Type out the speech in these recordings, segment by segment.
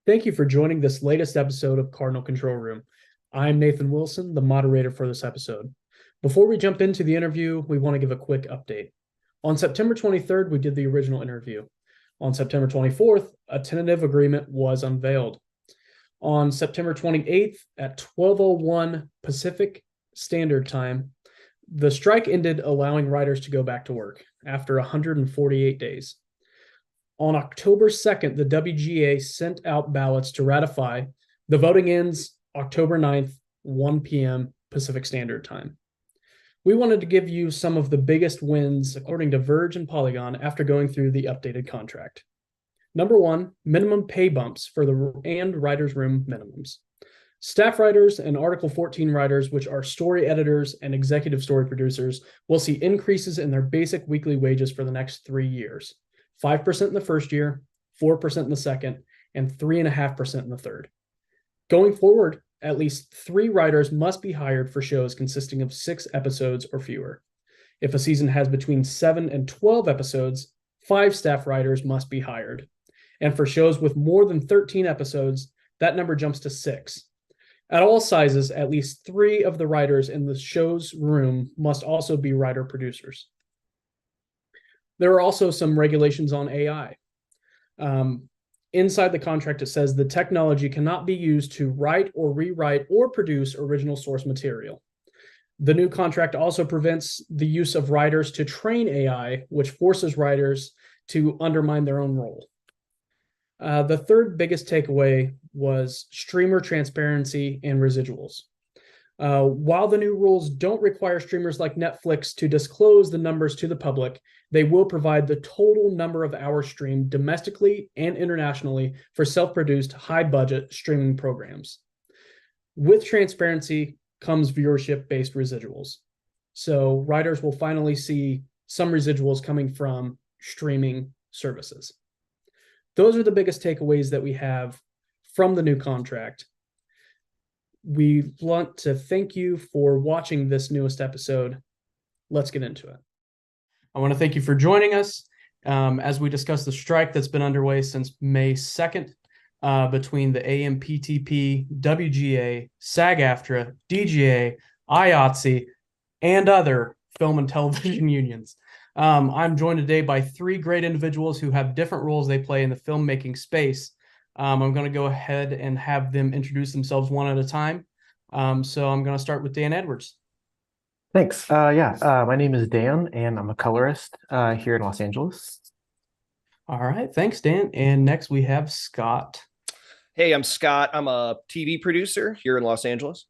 Thank you for joining this latest episode of Cardinal Control Room. I'm Nathan Wilson, the moderator for this episode. Before we jump into the interview, we want to give a quick update. On September 23rd, we did the original interview. On September 24th, a tentative agreement was unveiled. On September 28th at 12:01 Pacific Standard Time, the strike ended, allowing writers to go back to work after 148 days. On October 2nd, the WGA sent out ballots to ratify. The voting ends October 9th, 1 p.m. Pacific Standard Time. We wanted to give you some of the biggest wins according to Verge and Polygon after going through the updated contract. Number one, minimum pay bumps for the and writers' room minimums. Staff writers and Article 14 writers, which are story editors and executive story producers, will see increases in their basic weekly wages for the next 3 years. 5% in the first year, 4% in the second, and 3.5% in the third. Going forward, at least 3 writers must be hired for shows consisting of 6 episodes or fewer. If a season has between 7 and 12 episodes, 5 staff writers must be hired. And for shows with more than 13 episodes, that number jumps to 6. At all sizes, at least 3 of the writers in the show's room must also be writer-producers. There are also some regulations on AI. Inside the contract, it says the technology cannot be used to write or rewrite or produce original source material. The new contract also prevents the use of writers to train AI, which forces writers to undermine their own role. The third biggest takeaway was streamer transparency and residuals. While the new rules don't require streamers like Netflix to disclose the numbers to the public, they will provide the total number of hours streamed domestically and internationally for self-produced, high-budget streaming programs. With transparency comes viewership-based residuals. So writers will finally see some residuals coming from streaming services. Those are the biggest takeaways that we have from the new contract. We want to thank you for watching this newest episode. Let's get into it. I want to thank you for joining us as we discuss the strike that's been underway since May 2nd between the AMPTP, WGA, SAG-AFTRA, DGA, IATSE, and other film and television unions. I'm joined today by 3 great individuals who have different roles they play in the filmmaking space. I'm going to go ahead and have them introduce themselves one at a time. So I'm going to start with Dan Edwards. Thanks. My name is Dan, and I'm a colorist here in Los Angeles. All right. Thanks, Dan. And next we have Scott. Hey, I'm Scott. I'm a TV producer here in Los Angeles.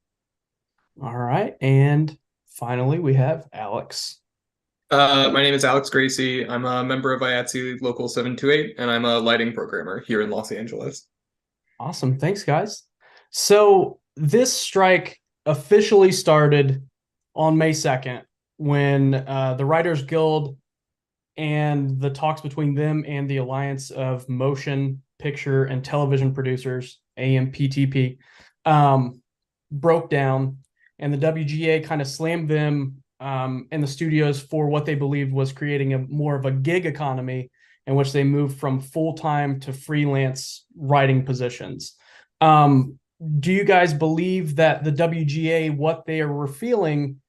All right. And finally, we have Alex. My name is Alex Gracie. I'm a member of IATSE Local 728, and I'm a lighting programmer here in Los Angeles. Awesome. Thanks, guys. So this strike officially started on May 2nd when the Writers Guild and the talks between them and the Alliance of Motion, Picture, and Television Producers, AMPTP, broke down, and the WGA kind of slammed them in the studios for what they believed was creating a more of a gig economy in which they moved from full-time to freelance writing positions. Do you guys believe that the WGA, what they are feeling,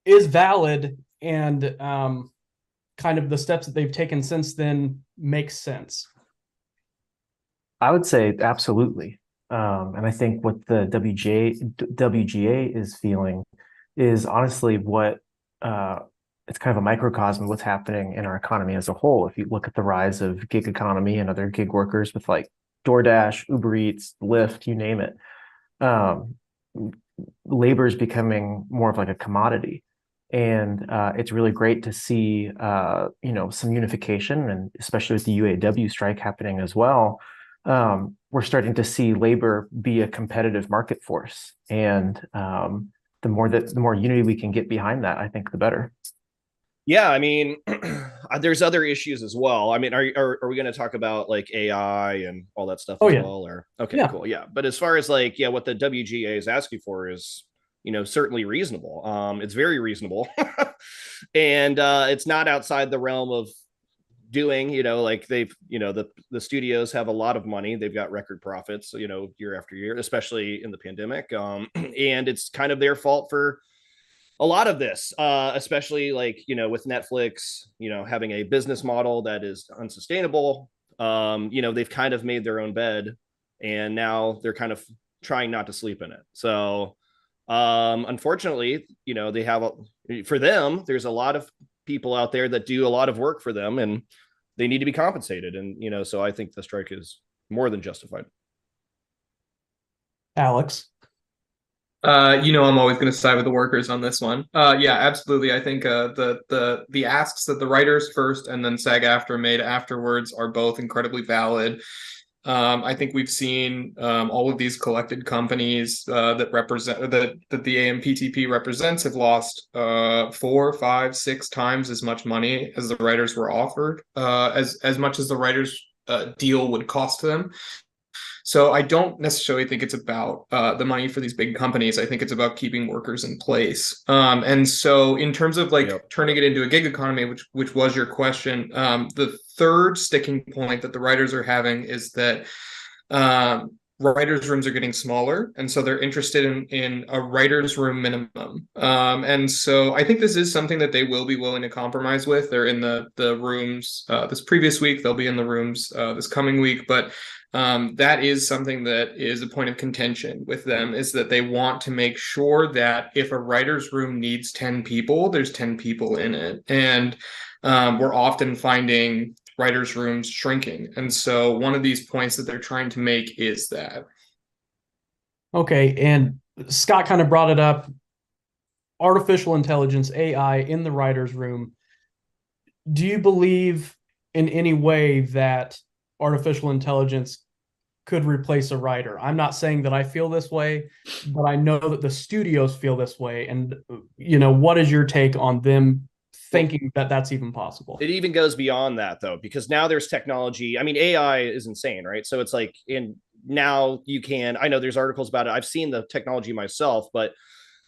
is valid and kind of the steps that they've taken since then makes sense? I would say absolutely. And I think what the WGA is feeling is honestly what it's kind of a microcosm of what's happening in our economy as a whole. If you look at the rise of gig economy and other gig workers with like DoorDash, Uber Eats, Lyft, you name it, labor is becoming more of like a commodity. And it's really great to see, some unification, and especially with the UAW strike happening as well. We're starting to see labor be a competitive market force, and the more unity we can get behind that, I think the better. Yeah, I mean, there's other issues as well. I mean, are we going to talk about like AI and all that stuff as well? Or okay, yeah. Cool, yeah. But as far as like, yeah, what the WGA is asking for is, certainly reasonable. It's very reasonable, and it's not outside the realm of doing, you know, like they've, you know, the studios have a lot of money. They've got record profits, you know, year after year, especially in the pandemic. And it's kind of their fault for a lot of this, especially like, you know, with Netflix, you know, having a business model that is unsustainable. You know, they've kind of made their own bed, and now they're kind of trying not to sleep in it. So unfortunately, you know, they have for them, there's a lot of people out there that do a lot of work for them, and they need to be compensated. And, you know, so I think the strike is more than justified. Alex? You know, I'm always going to side with the workers on this one. Yeah, absolutely. I think the asks that the writers first and then SAG-AFTRA made afterwards are both incredibly valid. I think we've seen all of these collected companies that represent that the AMPTP represents have lost 4, 5, 6 times as much money as the writers were offered, as much as the writers deal would cost them. So I don't necessarily think it's about the money for these big companies. I think it's about keeping workers in place. And so in terms of like turning it into a gig economy, which was your question, the third sticking point that the writers are having is that writers' rooms are getting smaller, and so they're interested in a writers' room minimum. And so I think this is something that they will be willing to compromise with. They're in the rooms this previous week. They'll be in the rooms this coming week, but that is something that is a point of contention with them, is that they want to make sure that if a writer's room needs 10 people, there's 10 people in it. And we're often finding writers' rooms shrinking. And so one of these points that they're trying to make is that. Okay, and Scott kind of brought it up. Artificial intelligence, AI, in the writer's room. Do you believe in any way that artificial intelligence could replace a writer? I'm not saying that I feel this way, but I know that the studios feel this way. And, you know, what is your take on them thinking that that's even possible? It even goes beyond that, though, because now there's technology. I mean, AI is insane, right? So it's like, now you can, I know there's articles about it. I've seen the technology myself, but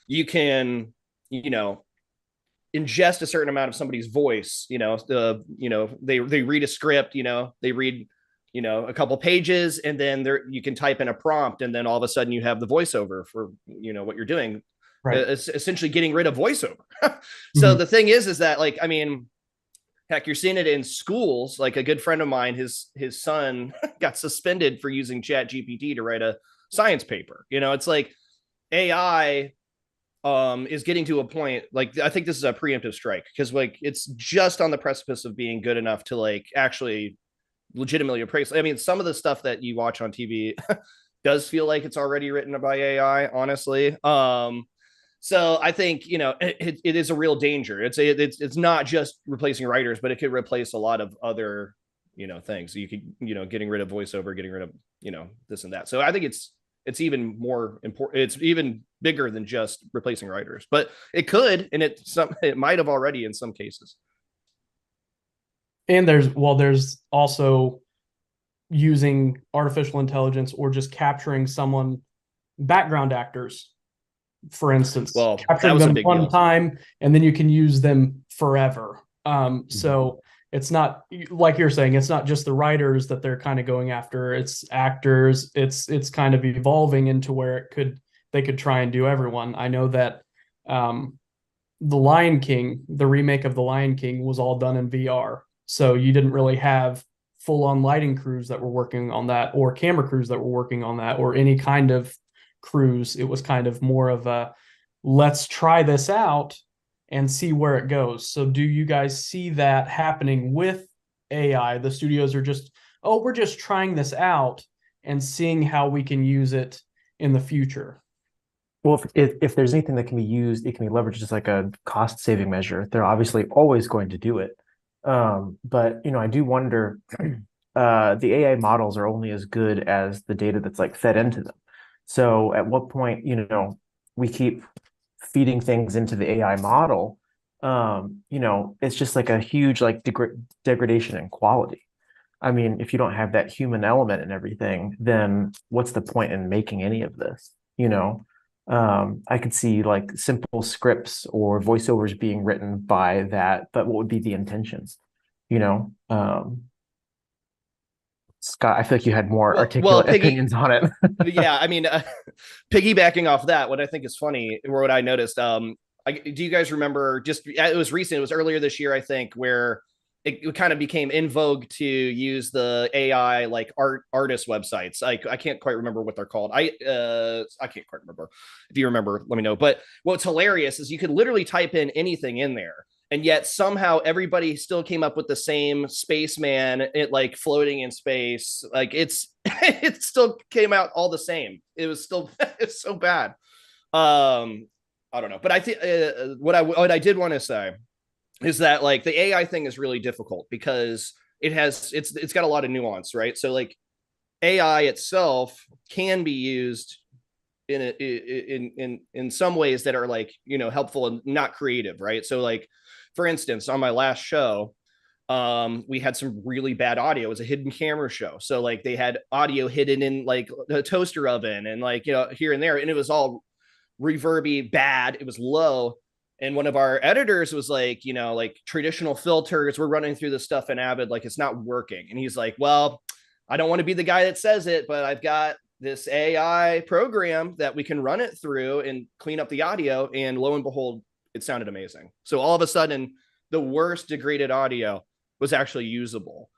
you can, you know, ingest a certain amount of somebody's voice, you know, they read a script, you know, they read, you know, a couple pages, and then you can type in a prompt, and then all of a sudden you have the voiceover for, you know, what you're doing. Right. Essentially getting rid of voiceover. So the thing is that, like, I mean, heck, you're seeing it in schools. Like a good friend of mine, his son got suspended for using ChatGPT to write a science paper. You know, it's like AI is getting to a point, like, I think this is a preemptive strike, because like it's just on the precipice of being good enough to like actually legitimately appraise. I mean, some of the stuff that you watch on TV does feel like it's already written by AI, honestly. So I think, you know, it is a real danger. It's not just replacing writers, but it could replace a lot of other, you know, things. You could, you know, getting rid of voiceover, getting rid of, you know, this and that. So I think it's even more important. It's even bigger than just replacing writers, but it could, and it might have already in some cases. And there's also using artificial intelligence or just capturing someone, background actors, for instance, capturing them one time, and then you can use them forever. So it's not, like you're saying, it's not just the writers that they're kind of going after, it's actors. It's kind of evolving into where they could try and do everyone. I know that The Lion King, the remake of The Lion King, was all done in VR. So you didn't really have full-on lighting crews that were working on that, or camera crews that were working on that, or any kind of crews. It was kind of more of a, let's try this out and see where it goes. So do you guys see that happening with AI? The studios are just, we're just trying this out and seeing how we can use it in the future. Well, if there's anything that can be used, it can be leveraged as like a cost-saving measure. They're obviously always going to do it. But, you know, I do wonder, the AI models are only as good as the data that's like fed into them. So at what point, you know, we keep feeding things into the AI model, you know, it's just like a huge like degradation in quality. I mean, if you don't have that human element and everything, then what's the point in making any of this? You know, I could see like simple scripts or voiceovers being written by that, but what would be the intentions? Scott, I feel like you had more articulate opinions on it. Yeah, I mean, piggybacking off that, what I think is funny, or what I noticed, do you guys remember? Just it was recent. It was earlier this year, I think, where it kind of became in vogue to use the AI like artist websites. I can't quite remember what they're called. I can't quite remember. If you remember, let me know. But what's hilarious is you could literally type in anything in there, and yet somehow everybody still came up with the same spaceman, it like floating in space. Like it still came out all the same. It was still it's so bad. I don't know, but I think what I did want to say is that like the AI thing is really difficult because it's got a lot of nuance, right? So like AI itself can be used in some ways that are like, helpful and not creative, right? So like, for instance, on my last show, we had some really bad audio. It was a hidden camera show. So like they had audio hidden in like a toaster oven and like, here and there. And it was all reverby bad. It was low. And one of our editors was like, like traditional filters, we're running through this stuff in Avid, like it's not working. And he's like, well, I don't want to be the guy that says it, but I've got this AI program that we can run it through and clean up the audio. And lo and behold, it sounded amazing. So all of a sudden, the worst degraded audio was actually usable.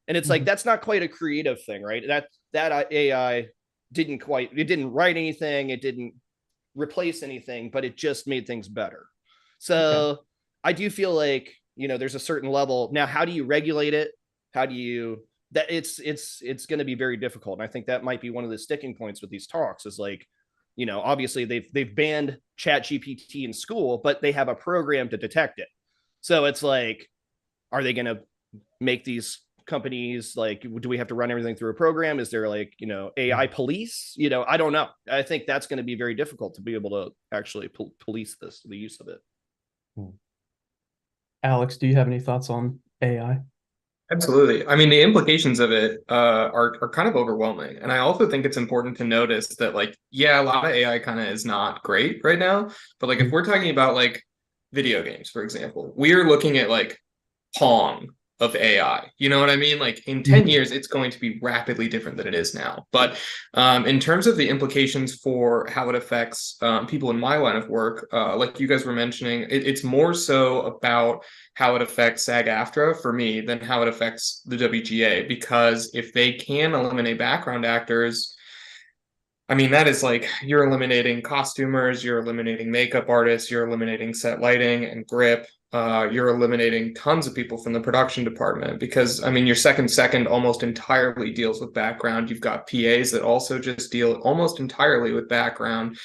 And it's like, that's not quite a creative thing, right? That AI didn't write anything. It didn't replace anything, but it just made things better. So I do feel like, there's a certain level. Now, how do you regulate it? How do you, that it's going to be very difficult. And I think that might be one of the sticking points with these talks is like, obviously they've banned ChatGPT in school, but they have a program to detect it. So it's like, are they going to make these companies like, do we have to run everything through a program? Is there like, AI police? I don't know. I think that's going to be very difficult to be able to actually police the use of it. Alex, do you have any thoughts on AI? Absolutely. I mean, the implications of it are kind of overwhelming. And I also think it's important to notice that, like, yeah, a lot of AI kind of is not great right now. But like, if we're talking about like video games, for example, we're looking at like Pong of AI. You know what I mean? Like in 10 years, it's going to be rapidly different than it is now. But in terms of the implications for how it affects people in my line of work, like you guys were mentioning, it's more so about how it affects SAG-AFTRA for me than how it affects the WGA. Because if they can eliminate background actors, I mean, that is like, you're eliminating costumers, you're eliminating makeup artists, you're eliminating set lighting and grip. You're eliminating tons of people from the production department because, I mean, your second almost entirely deals with background. You've got PAs that also just deal almost entirely with background.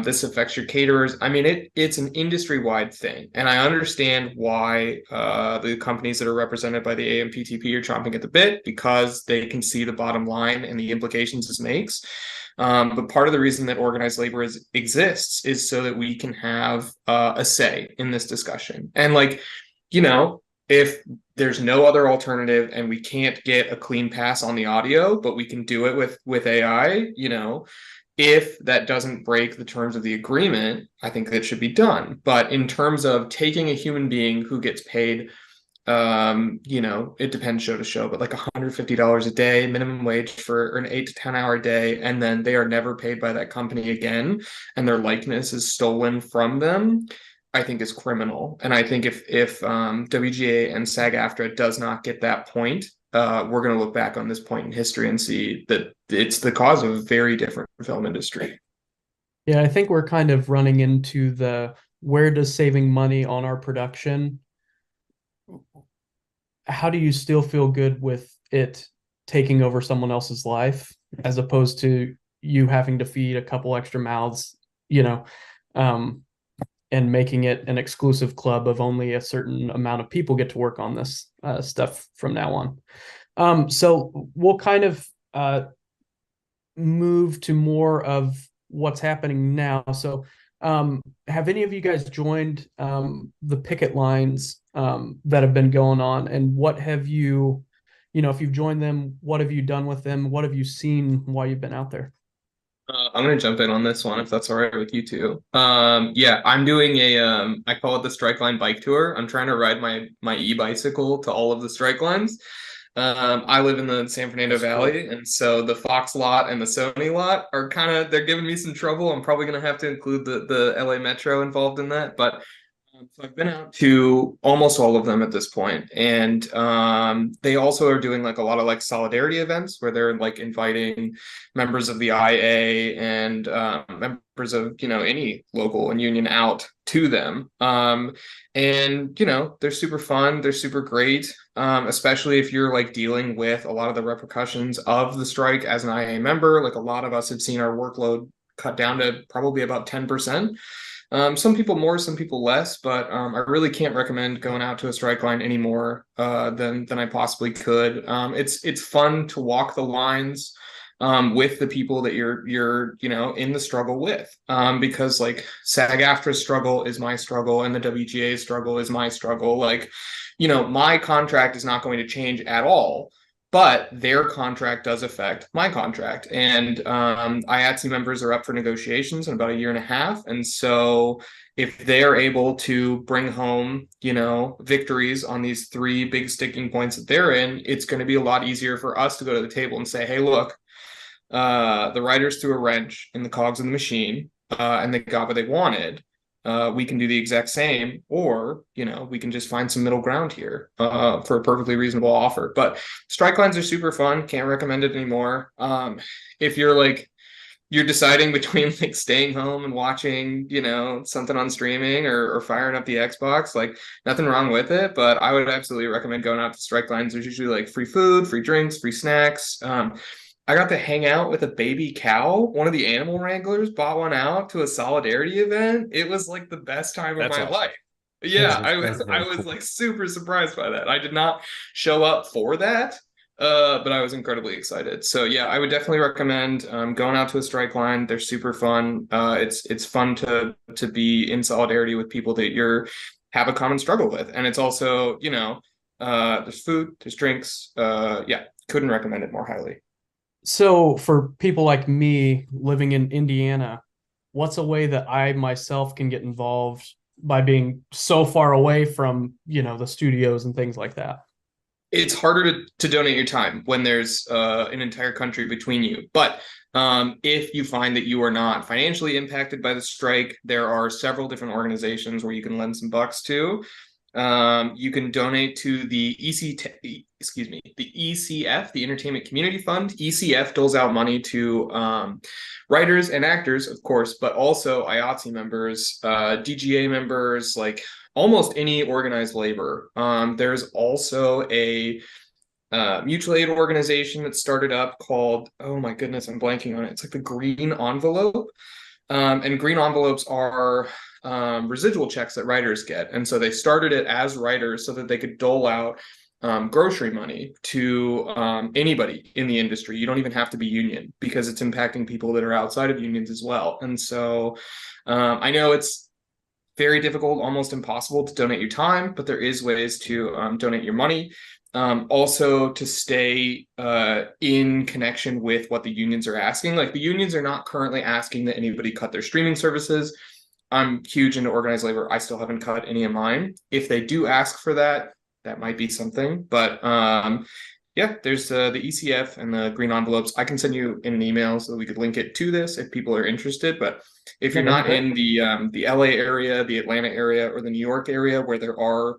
This affects your caterers. I mean, it's an industry-wide thing. And I understand why the companies that are represented by the AMPTP are chomping at the bit because they can see the bottom line and the implications this makes. But part of the reason that organized labor exists is so that we can have a say in this discussion. And like, if there's no other alternative and we can't get a clean pass on the audio, but we can do it with AI, if that doesn't break the terms of the agreement, I think that should be done. But in terms of taking a human being who gets paid, it depends show to show, but like $150 a day minimum wage for an 8 to 10 hour day, and then they are never paid by that company again, and their likeness is stolen from them, I think is criminal. And I think if WGA and SAG-AFTRA does not get that point, we're going to look back on this point in history and see that it's the cause of a very different film industry. Yeah, I think we're kind of running into the where does saving money on our production, how do you still feel good with it taking over someone else's life as opposed to you having to feed a couple extra mouths, and making it an exclusive club of only a certain amount of people get to work on this stuff from now on. So we'll kind of move to more of what's happening now. So have any of you guys joined the picket lines that have been going on, and what have you, if you've joined them, what have you done with them? What have you seen while you've been out there? I'm gonna jump in on this one if that's all right with you two. Yeah, I'm doing I call it the Strike Line bike tour. I'm trying to ride my e-bicycle to all of the strike lines. I live in the San Fernando Valley, and so the Fox lot and the Sony lot are they're giving me some trouble. I'm probably gonna have to include the LA Metro involved in that, but so I've been out to almost all of them at this point, and they also are doing like a lot of like solidarity events where they're like inviting members of the IA and members of any local and union out to them. And they're super fun, they're super great, especially if you're like dealing with a lot of the repercussions of the strike as an IA member. Like a lot of us have seen our workload cut down to probably about 10%. Some people more, some people less, but I really can't recommend going out to a strike line any more than I possibly could. It's fun to walk the lines with the people that you're in the struggle with, because like SAG-AFTRA's struggle is my struggle and the WGA's struggle is my struggle. Like, my contract is not going to change at all, but their contract does affect my contract. And IATSE members are up for negotiations in about 1.5 years. And so if they're able to bring home, victories on these 3 big sticking points that they're in, it's going to be a lot easier for us to go to the table and say, hey, look, the writers threw a wrench in the cogs of the machine and they got what they wanted. We can do the exact same, or we can just find some middle ground here for a perfectly reasonable offer. But strike lines are super fun. Can't recommend it anymore. If you're deciding between like staying home and watching something on streaming or firing up the Xbox, like nothing wrong with it, but I would absolutely recommend going out to strike lines. There's usually like free food, free drinks, free snacks. I got to hang out with a baby cow. One of the animal wranglers bought one out to a solidarity event. It was like the best time of my life. Yeah, I was like super surprised by that. I did not show up for that, but I was incredibly excited. So yeah, I would definitely recommend going out to a strike line. They're super fun. It's fun to be in solidarity with people that have a common struggle with, and it's also there's food, there's drinks. Yeah, couldn't recommend it more highly. So for people like me living in Indiana, what's a way that I myself can get involved by being so far away from, the studios and things like that? It's harder to donate your time when there's an entire country between you. But if you find that you are not financially impacted by the strike, there are several different organizations where you can lend some bucks to. You can donate to the ECF, the Entertainment Community Fund. ECF doles out money to writers and actors, of course, but also IATSE members, DGA members, like almost any organized labor. There's also a mutual aid organization that started up called, oh my goodness, I'm blanking on it. It's like the Green Envelope. And green envelopes are residual checks that writers get. And so they started it as writers so that they could dole out grocery money to anybody in the industry. You don't even have to be union because it's impacting people that are outside of unions as well. And so I know it's very difficult, almost impossible to donate your time, but there is ways to donate your money. Also to stay in connection with what the unions are asking. Like the unions are not currently asking that anybody cut their streaming services. I'm huge into organized labor. I still haven't cut any of mine. If they do ask for that, that might be something. But yeah, there's the ECF and the green envelopes. I can send you in an email so that we could link it to this if people are interested. But if you're not in the LA area, the Atlanta area, or the New York area where there are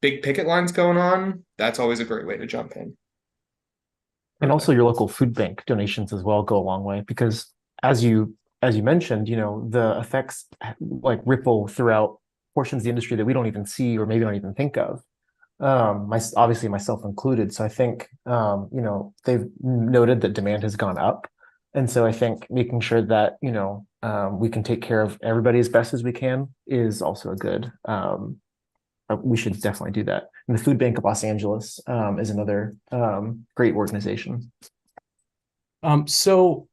big picket lines going on, that's always a great way to jump in. And also your local food bank donations as well go a long way, because as you mentioned, the effects like ripple throughout portions of the industry that we don't even see or maybe don't even think of. Obviously myself included. So I think they've noted that demand has gone up. And so I think making sure that we can take care of everybody as best as we can is also a good we should definitely do that. And the Food Bank of Los Angeles is another great organization. So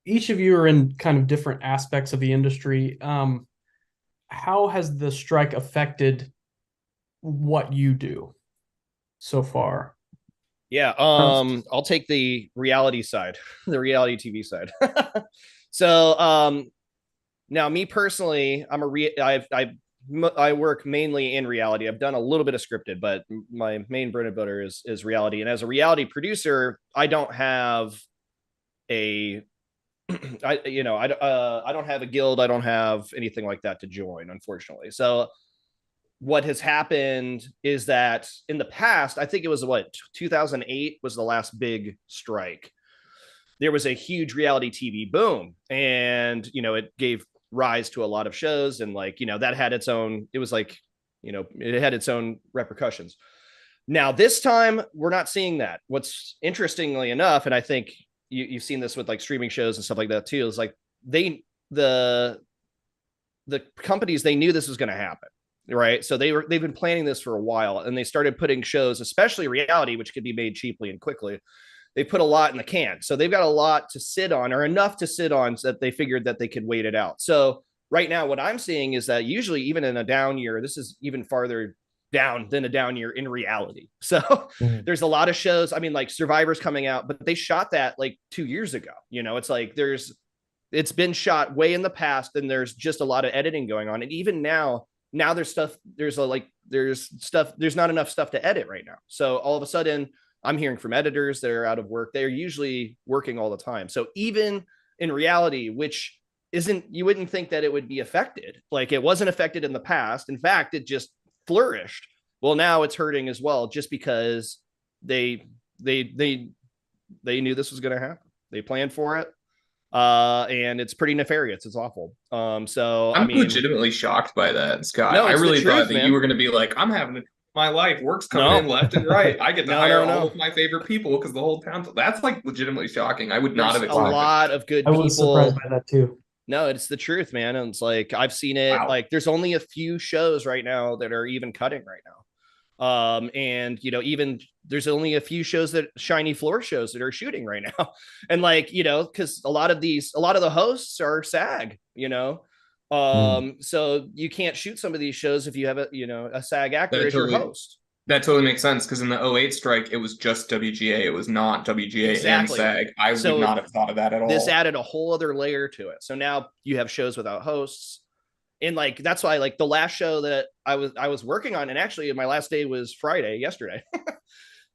each of you are in kind of different aspects of the industry. How has the strike affected what you do so far? Yeah, I'll take the reality side, the reality TV side. So, now me personally, I work mainly in reality. I've done a little bit of scripted, but my main bread and butter is reality. And as a reality producer, I don't have a I don't have a guild. I don't have anything like that to join, unfortunately. So what has happened is that in the past, I think it was 2008 was the last big strike. There was a huge reality TV boom, and it gave rise to a lot of shows, and that had its own. It was it had its own repercussions. Now this time we're not seeing that. What's interestingly enough, and I think you've seen this with streaming shows and stuff like that too, is the companies, they knew this was going to happen, right? So they've been planning this for a while, and they started putting shows, especially reality, which could be made cheaply and quickly. They put a lot in the can, so they've got a lot to sit on, or enough to sit on, so that they figured that they could wait it out. So right now what I'm seeing is that usually, even in a down year, this is even farther down than a down year in reality. So there's a lot of shows. I mean, Survivor's coming out, but they shot that 2 years ago. It's been shot way in the past, and there's just a lot of editing going on. And even now there's stuff, there's not enough stuff to edit right now. So all of a sudden I'm hearing from editors that are out of work. They're usually working all the time. So even in reality, which you wouldn't think that it would be affected. It wasn't affected in the past. In fact, it just flourished. Well, now it's hurting as well, just because they knew this was going to happen. They planned for it. And it's pretty nefarious. It's awful. So I'm legitimately shocked by that, Scott. No, I really thought that you were going to be like, I'm having my life, work's coming in left and right. I get to hire all of my favorite people because the whole town. That's legitimately shocking. I would not have expected. A lot of good people. I was surprised by that too. No, it's the truth, man. And it's I've seen it. Wow. There's only a few shows right now that are even cutting right now. And even there's only a few shows, that shiny floor shows, that are shooting right now. And because a lot of the hosts are SAG, so you can't shoot some of these shows if you have a SAG actor as your host. That totally makes sense, because in the 2008 strike, it was just WGA. It was not WGA and SAG. I would not have thought of that at all. This added a whole other layer to it. So now you have shows without hosts. And that's why the last show that I was working on, and actually my last day was Friday, yesterday.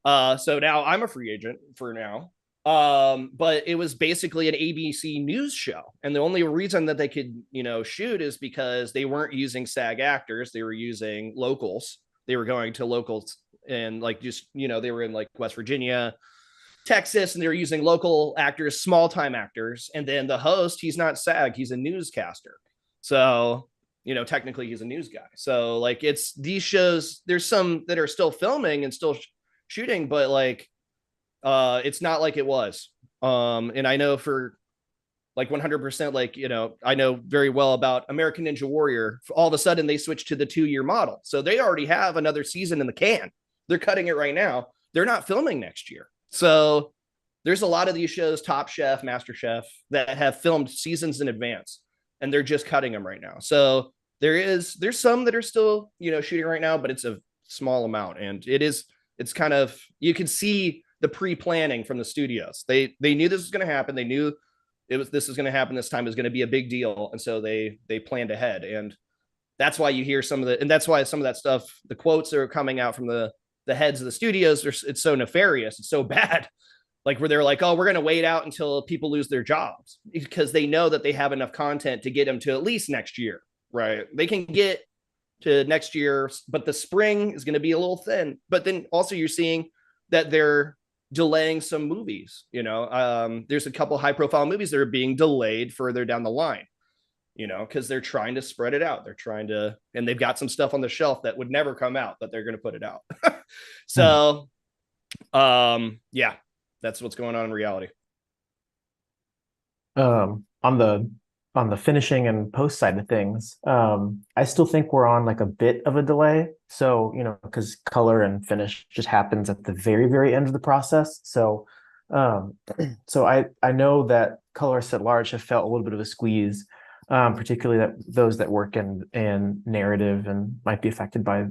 So now I'm a free agent for now. But it was basically an ABC News show. And the only reason that they could, shoot is because they weren't using SAG actors. They were using locals. They were going to locals, and they were in West Virginia, Texas, and they were using local actors, small time actors. And then the host, he's not SAG, he's a newscaster. So, technically he's a news guy. So it's these shows, there's some that are still filming and still shooting, but it's not like it was. And I know for 100%, I know very well about American Ninja Warrior. All of a sudden they switched to the 2-year model. So they already have another season in the can. They're cutting it right now. They're not filming next year. So there's a lot of these shows, Top Chef, Master Chef, that have filmed seasons in advance, and they're just cutting them right now. So there's some that are still, shooting right now, but it's a small amount. And it's kind of, you can see the pre-planning from the studios. They knew this was going to happen. They knew this is going to happen this time. Is going to be a big deal. And so they planned ahead. And that's why you hear that's why some of that stuff, the quotes that are coming out from the heads of the studios, it's so nefarious. It's so bad. Where they're oh, we're going to wait out until people lose their jobs, because they know that they have enough content to get them to at least next year, right? They can get to next year, but the spring is going to be a little thin. But then also you're seeing that they're delaying some movies. There's a couple high profile movies that are being delayed further down the line, because they're trying to spread it out. And they've got some stuff on the shelf that would never come out, but they're going to put it out. So, yeah, that's what's going on in reality. On the finishing and post side of things, I still think we're on a bit of a delay. So, because color and finish just happens at the very, very end of the process. So, I know that colorists at large have felt a little bit of a squeeze, particularly those that work in narrative and might be affected by,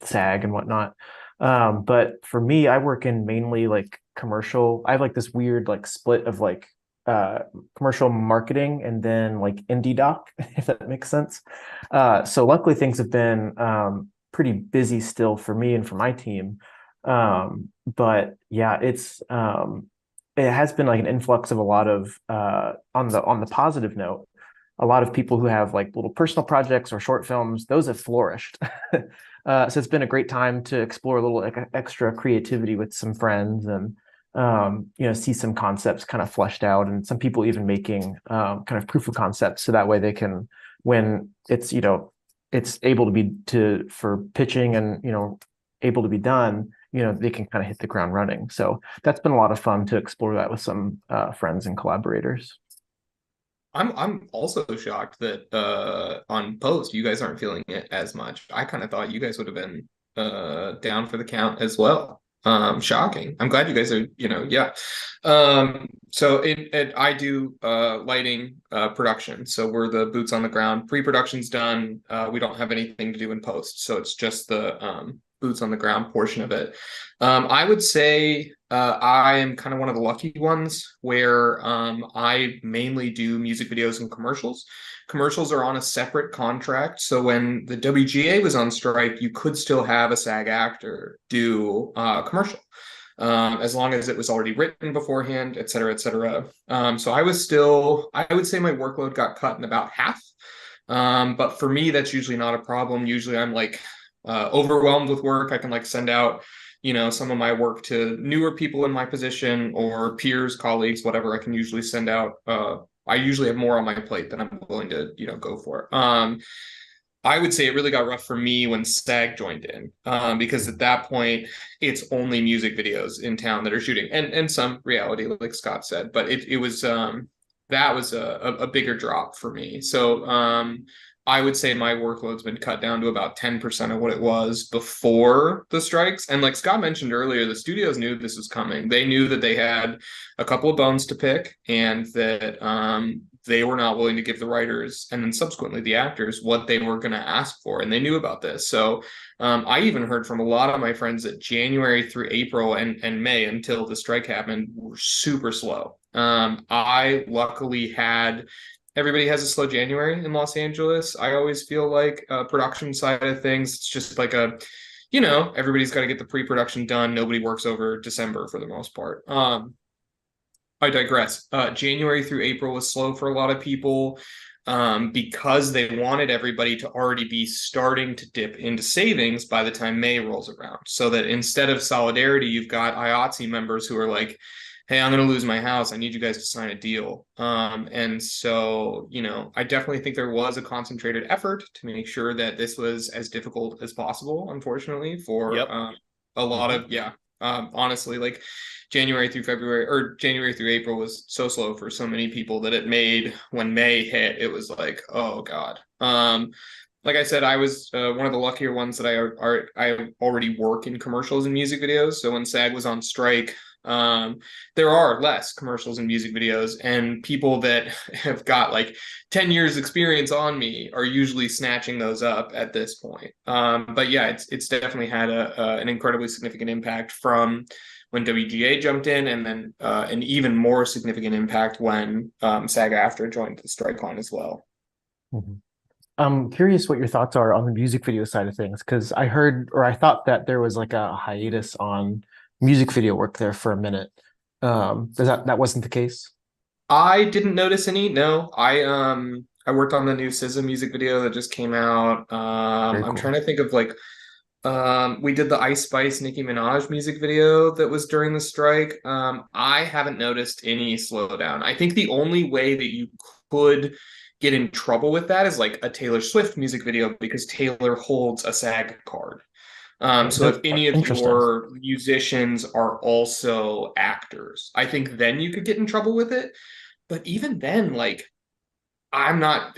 SAG and whatnot. But for me, I work in mainly like commercial. I have like this weird like split of like commercial marketing and then like indie doc, if that makes sense. So luckily things have been pretty busy still for me and for my team. But yeah, it has been like an influx of a lot of on the positive note, a lot of people who have like little personal projects or short films, those have flourished. So it's been a great time to explore a little extra creativity with some friends and see some concepts kind of fleshed out, and some people even making kind of proof of concepts, so that way they can, when it's it's able to be for pitching and able to be done, they can kind of hit the ground running. So that's been a lot of fun to explore that with some friends and collaborators. I'm also shocked that on post you guys aren't feeling it as much. I kind of thought you guys would have been down for the count as well. Shocking. I'm glad you guys are, yeah. So I do lighting production. So we're the boots on the ground. Pre-production's done. We don't have anything to do in post. So it's just the boots on the ground portion of it. I would say I am kind of one of the lucky ones where I mainly do music videos and commercials. Commercials are on a separate contract. So when the WGA was on strike, you could still have a SAG actor do a commercial, as long as it was already written beforehand, et cetera, et cetera. So I would say my workload got cut in about half. But for me, that's usually not a problem. Usually I'm like overwhelmed with work. I can like send out some of my work to newer people in my position or peers, colleagues, whatever. I can usually send out I usually have more on my plate than I'm willing to go for. I would say it really got rough for me when SAG joined in, because at that point it's only music videos in town that are shooting, and some reality, like Scott said, but it was that was a bigger drop for me. So I would say my workload's been cut down to about 10% of what it was before the strikes. And like Scott mentioned earlier, the studios knew this was coming. They knew that they had a couple of bones to pick, and that they were not willing to give the writers and then subsequently the actors what they were going to ask for. And they knew about this. So I even heard from a lot of my friends that January through April and May until the strike happened were super slow. I luckily had... Everybody has a slow January in Los Angeles. I always feel like production side of things, it's just like everybody's got to get the pre-production done. Nobody works over December for the most part. I digress. January through April was slow for a lot of people because they wanted everybody to already be starting to dip into savings by the time May rolls around. So that instead of solidarity, you've got IATSE members who are like, hey, I'm going to lose my house. I need you guys to sign a deal. And so, I definitely think there was a concentrated effort to make sure that this was as difficult as possible, unfortunately, for a lot of, honestly, like January through February or January through April was so slow for so many people that it made, when May hit, it was like, oh God. Like I said, I was one of the luckier ones that I already work in commercials and music videos. So when SAG was on strike, there are less commercials and music videos, and people that have got like 10 years experience on me are usually snatching those up at this point. But yeah, it's definitely had an incredibly significant impact from when WGA jumped in, and then an even more significant impact when SAG-AFTRA joined the strike line as well. Mm-hmm. I'm curious what your thoughts are on the music video side of things, because I heard, or I thought that there was like a hiatus on music video work there for a minute. That wasn't the case? I didn't notice any. No, I worked on the new SZA music video that just came out. Cool. I'm trying to think of like we did the Ice Spice Nicki Minaj music video that was during the strike. I haven't noticed any slowdown. I think the only way that you could get in trouble with that is like a Taylor Swift music video, because Taylor holds a SAG card. So if any of your musicians are also actors, I think then you could get in trouble with it. But even then, like,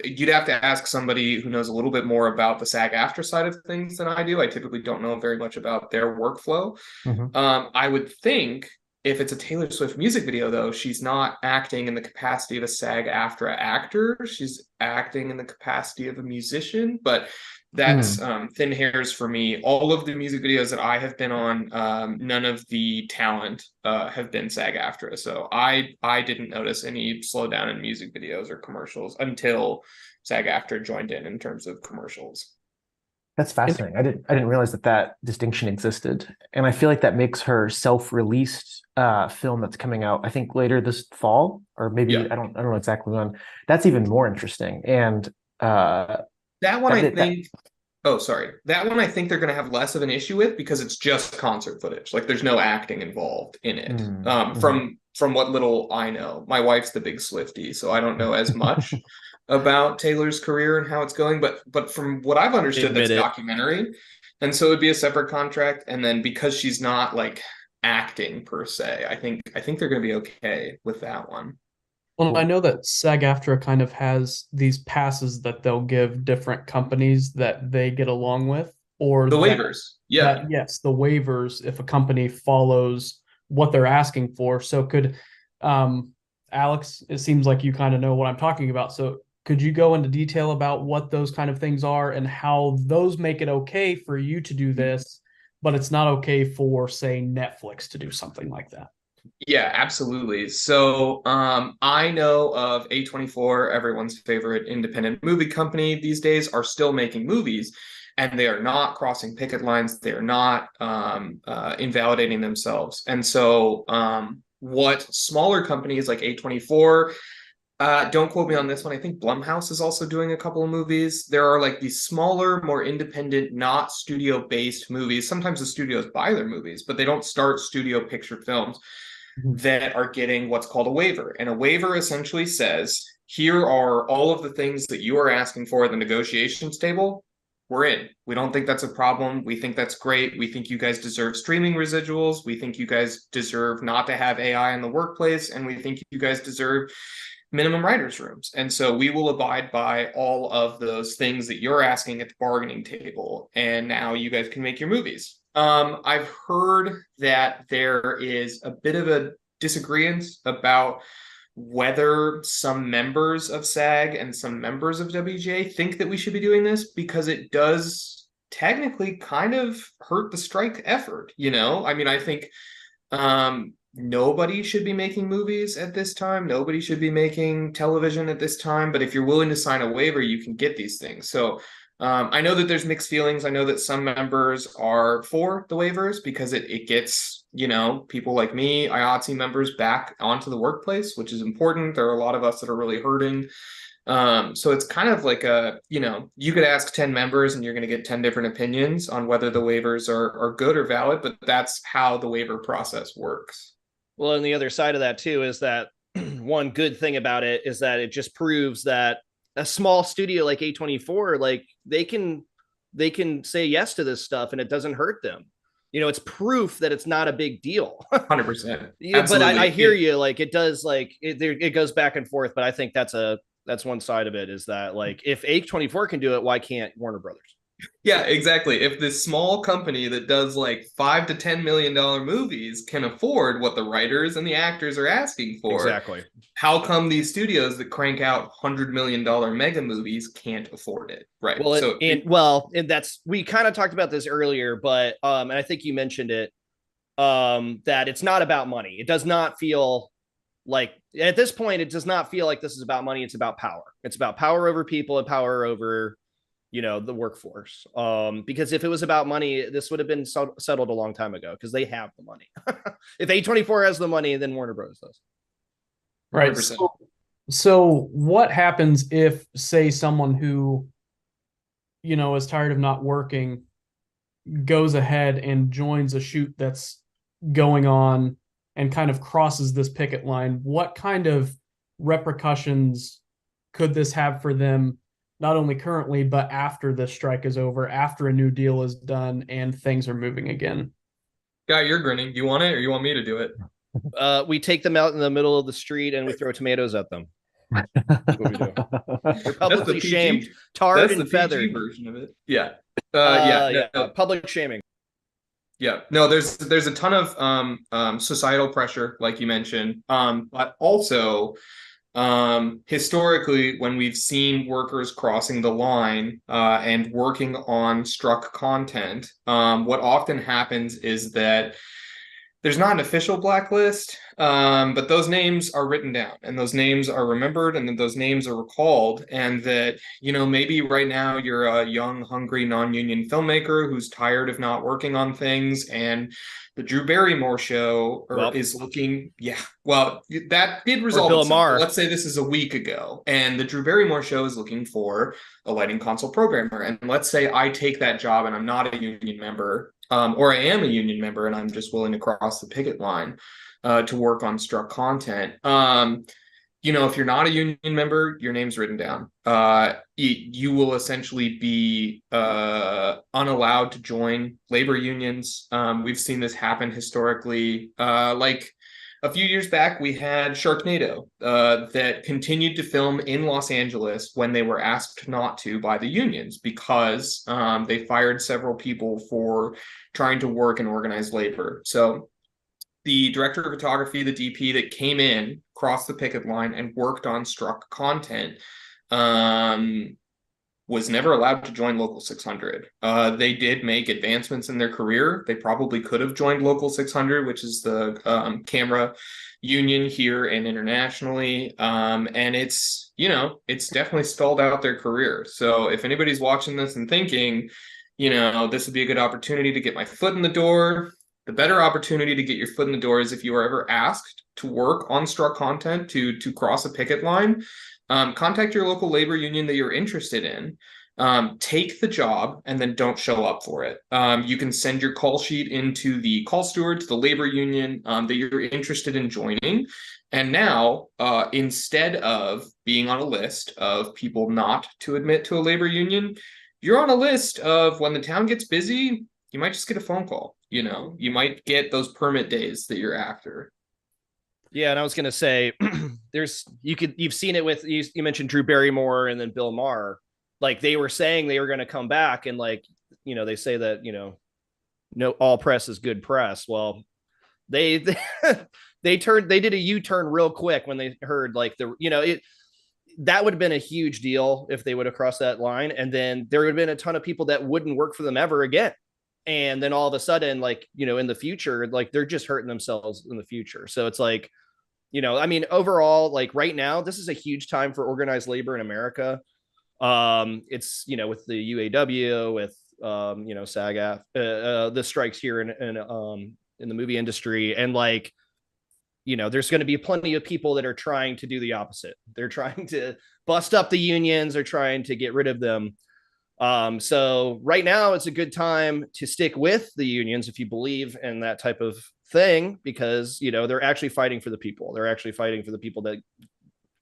you'd have to ask somebody who knows a little bit more about the SAG-AFTRA side of things than I do. I typically don't know very much about their workflow. Mm-hmm. I would think if it's a Taylor Swift music video, though, she's not acting in the capacity of a SAG-AFTRA actor. She's acting in the capacity of a musician. But That's thin hairs for me. All of the music videos that I have been on, none of the talent have been SAG-AFTRA. So I didn't notice any slowdown in music videos or commercials until SAG-AFTRA joined in terms of commercials. That's fascinating. I didn't realize that distinction existed, and I feel like that makes her self-released film that's coming out, I think later this fall, or maybe I don't know exactly when. That's even more interesting. And that one I think. Oh, sorry. That one I think they're going to have less of an issue with because it's just concert footage. Like there's no acting involved in it. From what little I know, my wife's the big Swiftie, so I don't know as much about Taylor's career and how it's going. But from what I've understood, that's documentary, and so it'd be a separate contract. And then because she's not like acting per se, I think they're going to be okay with that one. Well, I know that SAG-AFTRA kind of has these passes that they'll give different companies that they get along with, or the waivers. Yes, the waivers if a company follows what they're asking for. So could Alex, it seems like you kind of know what I'm talking about. So could you go into detail about what those kind of things are and how those make it okay for you to do this, but it's not okay for, say, Netflix to do something like that? Yeah, absolutely. So I know of A24, everyone's favorite independent movie company these days, are still making movies, and they are not crossing picket lines. They are not invalidating themselves. And so what smaller companies like A24, don't quote me on this one, I think Blumhouse is also doing a couple of movies. There are like these smaller, more independent, not studio-based movies. Sometimes the studios buy their movies, but they don't start studio picture films that are getting what's called a waiver. And a waiver essentially says, here are all of the things that you are asking for at the negotiations table. We're in. We don't think that's a problem. We think that's great. We think you guys deserve streaming residuals. We think you guys deserve not to have AI in the workplace. And we think you guys deserve minimum writers' rooms. And so we will abide by all of those things that you're asking at the bargaining table. And now you guys can make your movies. I've heard that there is a bit of a disagreement about whether some members of SAG and some members of WGA think that we should be doing this, because it does technically kind of hurt the strike effort. You know, I mean, I think nobody should be making movies at this time. Nobody should be making television at this time. But if you're willing to sign a waiver, you can get these things. So I know that there's mixed feelings. I know that some members are for the waivers because it gets, you know, people like me, IATSE members, back onto the workplace, which is important. There are a lot of us that are really hurting. So it's kind of like you could ask 10 members and you're going to get 10 different opinions on whether the waivers are good or valid, but that's how the waiver process works. Well, and the other side of that too is that one good thing about it is that it just proves that a small studio like A24, like they can say yes to this stuff and it doesn't hurt them. You know, it's proof that it's not a big deal. 100%. Yeah, but I hear you. Like it does, like it goes back and forth. But I think that's one side of it, is that like if A24 can do it, why can't Warner Brothers? Yeah, exactly. If this small company that does like $5 to $10 million movies can afford what the writers and the actors are asking for, exactly, how come these studios that crank out $100 million mega movies can't afford it? Right. Well, and that's, we kind of talked about this earlier, but and I think you mentioned it, that it's not about money. It does not feel like at this point, it does not feel like this is about money. It's about power. It's about power over people and power over, you know, the workforce. Because if it was about money, this would have been settled a long time ago, because they have the money. If A24 has the money, then Warner Bros. Does. Right. So what happens if, say, someone who, you know, is tired of not working goes ahead and joins a shoot that's going on and kind of crosses this picket line? What kind of repercussions could this have for them, not only currently, but after the strike is over, after a new deal is done and things are moving again? Guy, you're grinning. You want it, or you want me to do it? We take them out in the middle of the street and we throw tomatoes at them. That's what we do. They're publicly shamed, tarred and feathered. Version of it. Yeah. Public shaming. Yeah. No, there's a ton of societal pressure, like you mentioned, but also Historically, when we've seen workers crossing the line and working on struck content, what often happens is that there's not an official blacklist, but those names are written down and those names are remembered and then those names are recalled. And that, maybe right now you're a young, hungry, non-union filmmaker who's tired of not working on things, and the Drew Barrymore show is looking, that did resolve Bill itself. Maher. Let's say this is a week ago, and the Drew Barrymore show is looking for a lighting console programmer. And let's say I take that job and I'm not a union member, or I am a union member and I'm just willing to cross the picket line to work on struck content. If you're not a union member, your name's written down. You will essentially be unallowed to join labor unions. We've seen this happen historically. Like a few years back, we had Sharknado that continued to film in Los Angeles when they were asked not to by the unions because they fired several people for trying to work in organized labor. So the director of photography, the DP that came in, crossed the picket line and worked on struck content, was never allowed to join Local 600. They did make advancements in their career. They probably could have joined Local 600, which is the camera union here and internationally. And it's definitely stalled out their career. So if anybody's watching this and thinking, this would be a good opportunity to get my foot in the door, the better opportunity to get your foot in the door is if you are ever asked to work on struck content, to cross a picket line, contact your local labor union that you're interested in, take the job, and then don't show up for it. You can send your call sheet into the call steward to the labor union that you're interested in joining. And now, instead of being on a list of people not to admit to a labor union, you're on a list of when the town gets busy, you might just get a phone call. You might get those permit days that you're after. Yeah, and I was gonna say, you've seen it with you mentioned Drew Barrymore and then Bill Maher. Like they were saying they were going to come back, and they say that no, all press is good press. Well, they did a U-turn real quick when they heard that would have been a huge deal if they would have crossed that line, and then there would have been a ton of people that wouldn't work for them ever again. And then all of a sudden, in the future, they're just hurting themselves in the future. So it's overall, right now, this is a huge time for organized labor in America. It's, with the UAW, with, SAG-AFTRA, the strikes here in the movie industry. And there's going to be plenty of people that are trying to do the opposite. They're trying to bust up the unions. They're trying to get rid of them. So right now it's a good time to stick with the unions if you believe in that type of thing, because, they're actually fighting for the people. They're actually fighting for the people that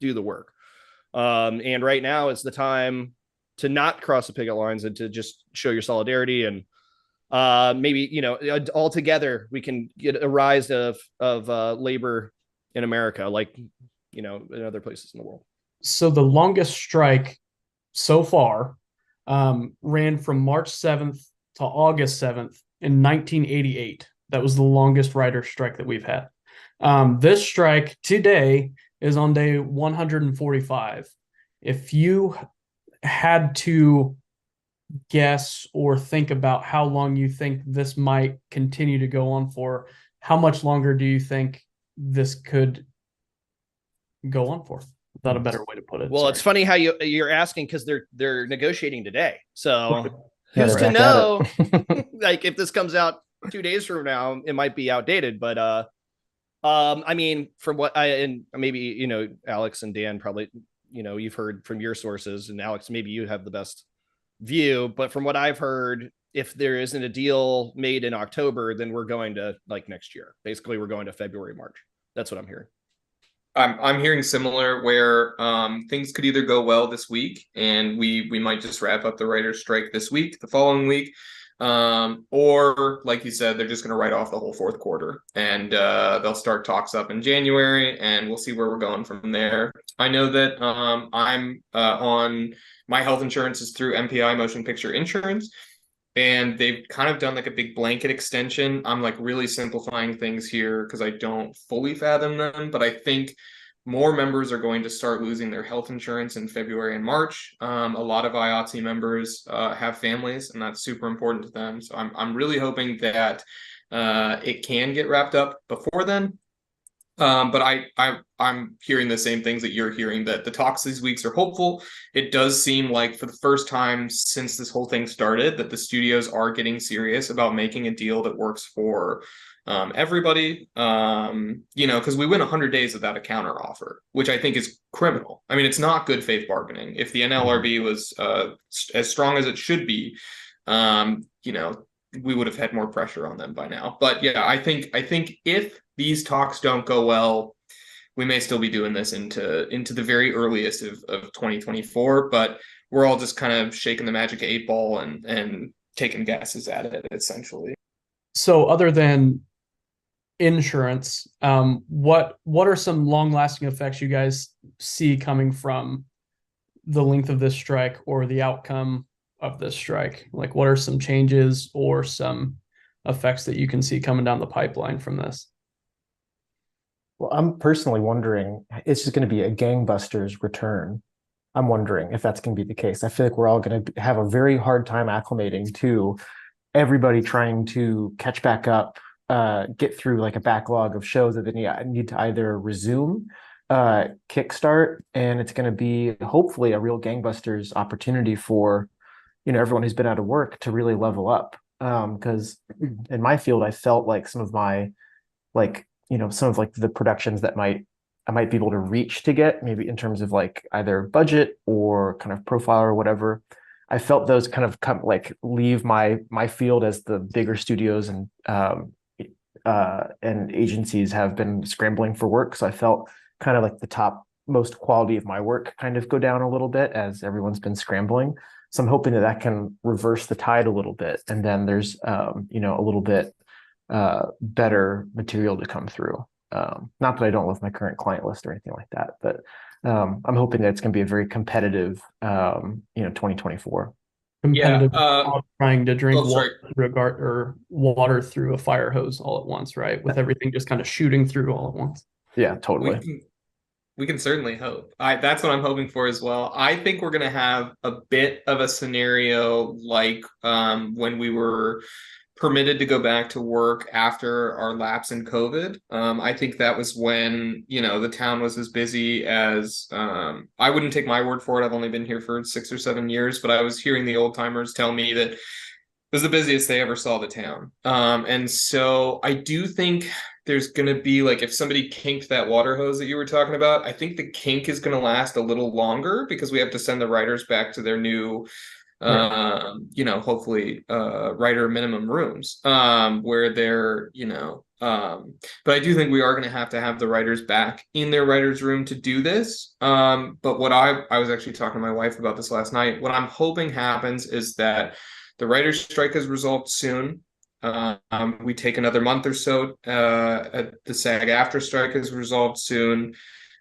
do the work. And right now it's the time to not cross the picket lines and to just show your solidarity. And maybe, all together we can get a rise of labor in America, in other places in the world. So the longest strike so far ran from March 7th to August 7th in 1988. That was the longest writer strike that we've had. This strike today is on day 145. If you had to guess or think about how long you think this might continue to go on for, how much longer do you think this could go on for? Not a better way to put it. Well, Sorry. It's funny how you're asking, because they're negotiating today. So who's to know? If this comes out 2 days from now, it might be outdated. But from what and maybe Alex and Dan probably you've heard from your sources, and Alex, maybe you have the best view. But from what I've heard, if there isn't a deal made in October, then we're going to next year. Basically, we're going to February, March. That's what I'm hearing. I'm hearing similar, where things could either go well this week and we might just wrap up the writer's strike this week, the following week, or like you said, they're just going to write off the whole fourth quarter, and they'll start talks up in January, and we'll see where we're going from there. I know that I'm on my health insurance is through MPI, Motion Picture Insurance, and they've kind of done a big blanket extension. I'm really simplifying things here because I don't fully fathom them, but I think more members are going to start losing their health insurance in February and March. A lot of IATSE members have families, and that's super important to them. So I'm really hoping that it can get wrapped up before then. But I'm hearing the same things that you're hearing, that the talks these weeks are hopeful. It does seem like for the first time since this whole thing started that the studios are getting serious about making a deal that works for everybody, because we went 100 days without a counter offer, which I think is criminal. I mean, it's not good faith bargaining. If the NLRB was as strong as it should be, we would have had more pressure on them by now. But yeah, I think if these talks don't go well, we may still be doing this into the very earliest of 2024. But we're all just kind of shaking the magic 8-ball and taking guesses at it, essentially. So other than insurance, what are some long-lasting effects you guys see coming from the length of this strike or the outcome of this strike? Like, what are some changes or some effects that you can see coming down the pipeline from this? Well, I'm personally wondering, it's just going to be a gangbusters return. I'm wondering if that's going to be the case. I feel like we're all going to have a very hard time acclimating to everybody trying to catch back up, get through like a backlog of shows that they need to either resume, kickstart, and it's going to be hopefully a real gangbusters opportunity for, everyone who's been out of work to really level up. Because in my field, I felt like some of the productions that I might be able to reach to get, maybe in terms of like either budget or kind of profile or whatever, I felt those kind of leave my field as the bigger studios and agencies have been scrambling for work. So I felt kind of like the top most quality of my work kind of go down a little bit as everyone's been scrambling. So I'm hoping that can reverse the tide a little bit, and then there's a little bit better material to come through. Not that I don't love my current client list or anything like that, but I'm hoping that it's going to be a very competitive 2024. Competitive, trying to drink water through a fire hose all at once, right? With everything just kind of shooting through all at once. Yeah, totally. We can certainly hope. That's what I'm hoping for as well. I think we're going to have a bit of a scenario like when we were permitted to go back to work after our lapse in COVID. I think that was when, the town was as busy as, I wouldn't take my word for it. I've only been here for 6 or 7 years, but I was hearing the old timers tell me that it was the busiest they ever saw the town. And so I do think there's going to be, like, if somebody kinked that water hose that you were talking about, I think the kink is going to last a little longer because we have to send the writers back to their new hopefully writer minimum rooms where they're but I do think we are going to have the writers back in their writers room to do this. But what I was actually talking to my wife about this last night. What I'm hoping happens is that the writers strike is resolved soon. We take another month or so, the SAG-AFTRA strike is resolved soon.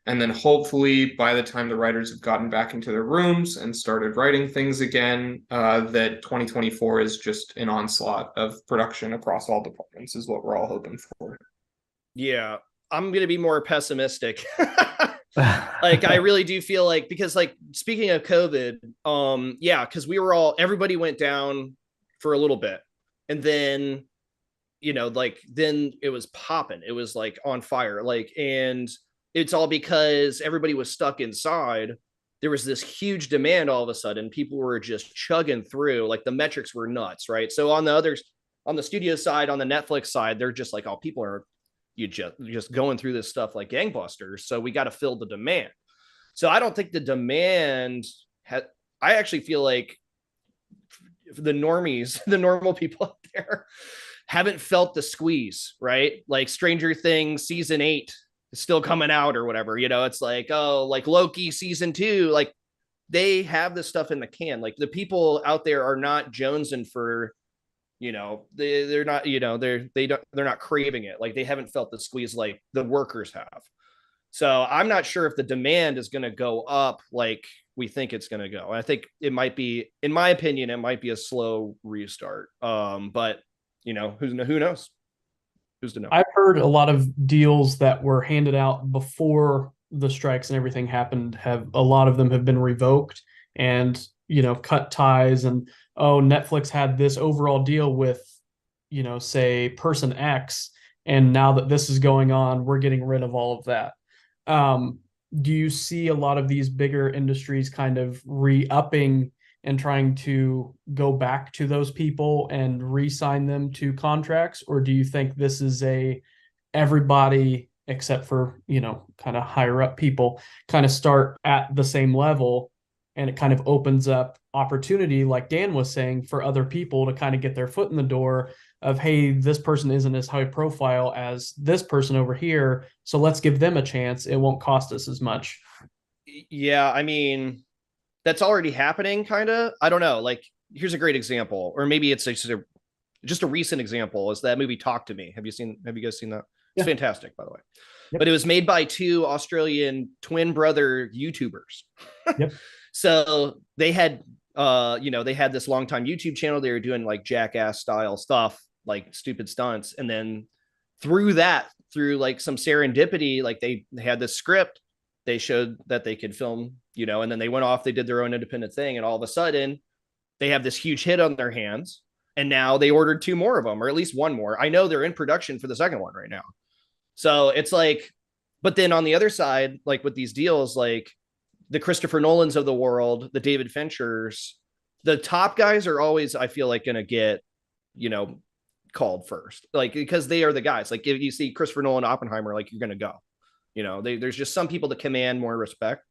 And then hopefully by the time the writers have gotten back into their rooms and started writing things again, that 2024 is just an onslaught of production across all departments is what we're all hoping for. Yeah, I'm going to be more pessimistic. I really do feel like, because speaking of COVID, because everybody went down for a little bit. And then, then it was popping. It was on fire. And it's all because everybody was stuck inside. There was this huge demand all of a sudden. People were just chugging through, the metrics were nuts, right? So on the studio side, on the Netflix side, they're just people are just going through this stuff like gangbusters. So we got to fill the demand. So I don't think the demand I actually feel like the normies, the normal people out there haven't felt the squeeze, right? Like Stranger Things season 8 is still coming out or whatever, it's Loki season 2, they have this stuff in the can. The people out there are not jonesing for, they're not, they're not craving it. They haven't felt the squeeze like the workers have. So I'm not sure if the demand is going to go up like we think it's going to go. I think it might be, in my opinion, it might be a slow restart. But who knows? Who's to know? I've heard a lot of deals that were handed out before the strikes and everything happened, have a lot of them have been revoked and, cut ties. And, oh, Netflix had this overall deal with, say person X. And now that this is going on, we're getting rid of all of that. Do you see a lot of these bigger industries kind of re-upping and trying to go back to those people and re-sign them to contracts? Or do you think this is everybody except for, kind of higher up people kind of start at the same level, and it kind of opens up opportunity, like Dan was saying, for other people to kind of get their foot in the door of, hey, this person isn't as high profile as this person over here, so let's give them a chance. It won't cost us as much. Yeah, I mean, that's already happening, kind of. I don't know. Like, here's a great example, or maybe it's just a recent example, is that movie Talk to Me. Have you guys seen that? It's fantastic, by the way. Yep. But it was made by two Australian twin brother YouTubers. Yep. So they had they had this longtime YouTube channel. They were doing like Jackass style stuff, like stupid stunts. And then through like some serendipity, like they had this script. They showed that they could film, and then they went off, they did their own independent thing. And all of a sudden they have this huge hit on their hands. And now they ordered 2 more of them, or at least 1 more. I know they're in production for the second one right now. So it's like, but then on the other side, like with these deals, like the Christopher Nolans of the world, the David Finchers, the top guys are always, I feel like, going to get, called first, like, because they are the guys. Like if you see Christopher Nolan, Oppenheimer, like you're going to go, there's just some people that command more respect.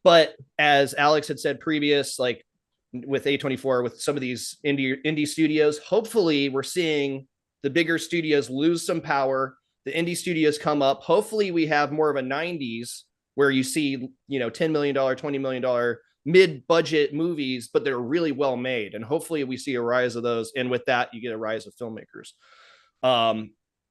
But as Alex had said previous, like with A24, with some of these indie studios, hopefully we're seeing the bigger studios lose some power. The indie studios come up. Hopefully we have more of a 90s where you see, $10 million, $20 million mid-budget movies, but they're really well made. And hopefully we see a rise of those. And with that, you get a rise of filmmakers.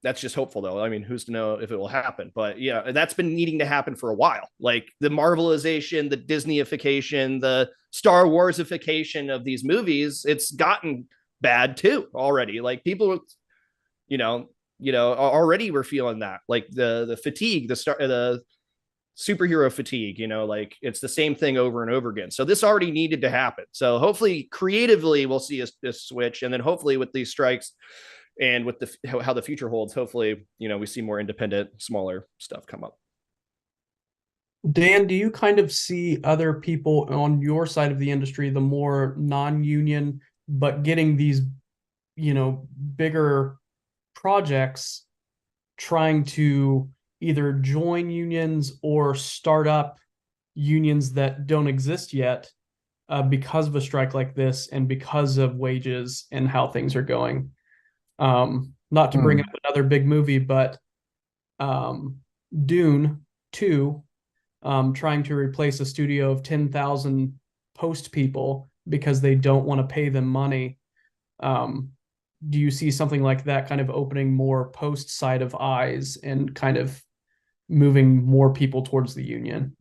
That's just hopeful, though. I mean, who's to know if it will happen? But yeah, that's been needing to happen for a while. Like the Marvelization, the Disneyification, the Star Warsification of these movies, it's gotten bad too already. Like people, already we're feeling that, like the fatigue, the superhero fatigue, like it's the same thing over and over again. So this already needed to happen. So hopefully creatively we'll see this switch. And then hopefully with these strikes and with how the future holds, hopefully, we see more independent, smaller stuff come up. Dan, do you kind of see other people on your side of the industry, the more non-union, but getting these, bigger projects, trying to either join unions or start up unions that don't exist yet because of a strike like this and because of wages and how things are going? Not to bring up another big movie, but Dune 2, trying to replace a studio of 10,000 post people because they don't want to pay them money. Do you see something like that kind of opening more post side of eyes and kind of moving more people towards the union?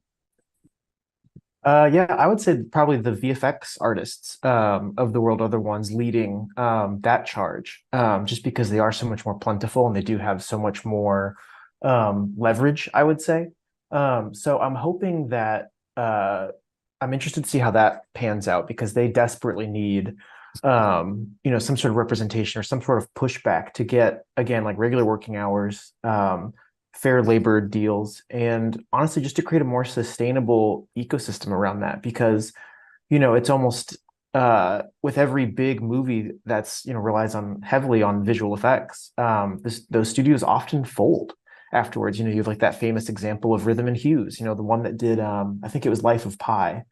Yeah, I would say probably the VFX artists of the world are the ones leading that charge, just because they are so much more plentiful and they do have so much more leverage, I would say. So I'm hoping that I'm interested to see how that pans out, because they desperately need some sort of representation or some sort of pushback to get, again, like regular working hours, fair labor deals, and honestly just to create a more sustainable ecosystem around that. Because it's almost with every big movie that's relies on heavily on visual effects, those studios often fold afterwards. You have like that famous example of Rhythm and Hues, the one that did I think it was Life of Pi.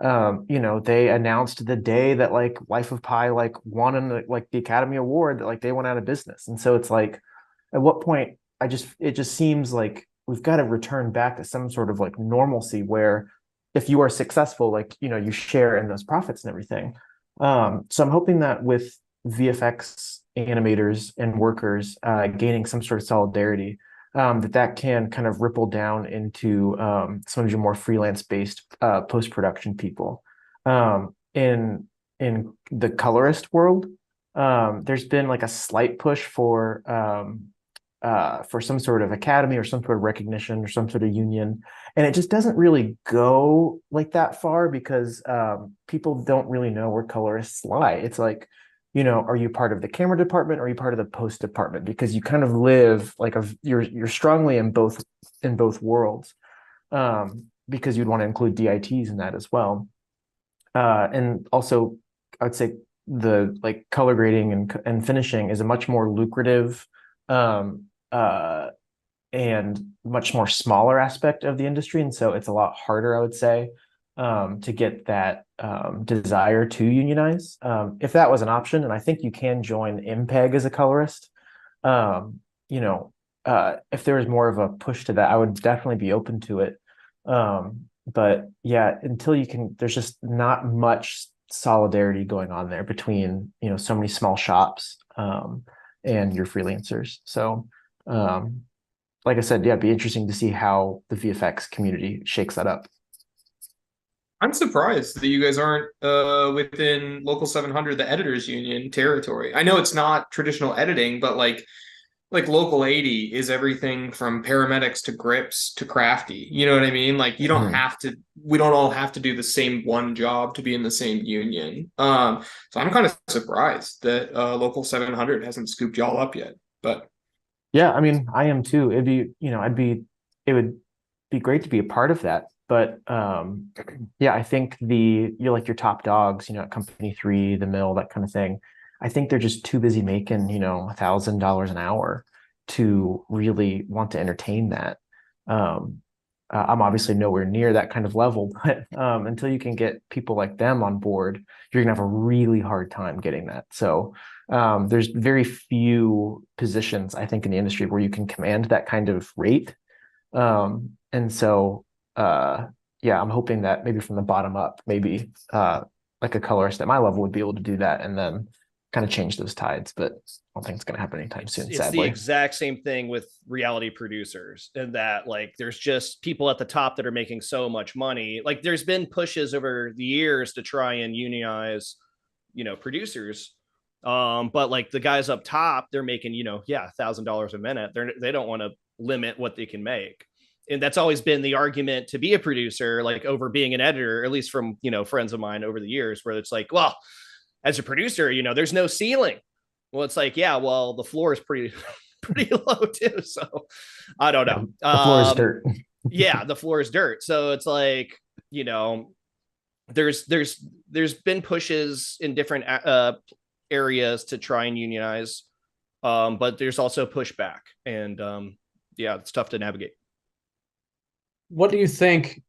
They announced the day that like Life of Pi like won the Academy Award that like they went out of business. And so it's like, at what point it just seems like we've got to return back to some sort of like normalcy where if you are successful, like, you share in those profits and everything. So I'm hoping that with VFX animators and workers gaining some sort of solidarity, that can kind of ripple down into some of your more freelance-based post-production people. In the colorist world, there's been like a slight push for for some sort of academy or some sort of recognition or some sort of union. And it just doesn't really go like that far because people don't really know where colorists lie. It's like, are you part of the camera department or are you part of the post department? Because you kind of live like you're strongly in both worlds, because you'd want to include DITs in that as well. And also, I would say the like color grading and finishing is a much more lucrative and much more smaller aspect of the industry. And so it's a lot harder, I would say, to get that desire to unionize. If that was an option, and I think you can join MPEG as a colorist, if there was more of a push to that, I would definitely be open to it. But yeah, until you can, there's just not much solidarity going on there between, so many small shops and your freelancers. So like I said, yeah, it'd be interesting to see how the VFX community shakes that up. I'm surprised that you guys aren't within Local 700, the editors union territory. I know it's not traditional editing, but like Local 80 is everything from paramedics to grips to crafty. You know what I mean? Like you don't have to, we don't all have to do the same one job to be in the same union. So I'm kind of surprised that Local 700 hasn't scooped y'all up yet. But yeah, I mean, I am too. It'd be, it would be great to be a part of that. But yeah, I think you're like your top dogs, at Company 3, the Mill, that kind of thing. I think they're just too busy making, $1,000 an hour to really want to entertain that. I'm obviously nowhere near that kind of level, but until you can get people like them on board, you're gonna have a really hard time getting that. So there's very few positions, I think, in the industry where you can command that kind of rate. And so yeah, I'm hoping that maybe from the bottom up, maybe like a colorist at my level would be able to do that and then kind of change those tides, but I don't think it's going to happen anytime soon. It's sadly. the exact same thing with reality producers, and that like there's just people at the top that are making so much money. Like there's been pushes over the years to try and unionize, producers. But like the guys up top, they're making, $1,000 a minute. They don't want to limit what they can make. And that's always been the argument to be a producer, like over being an editor, at least from, friends of mine over the years, where it's like, well, as a producer, there's no ceiling. Well, it's like, yeah, well, the floor is pretty low too. So I don't know. The floor is dirt. Yeah, the floor is dirt. So it's like, there's been pushes in different areas to try and unionize, but there's also pushback, and yeah, it's tough to navigate. What do you think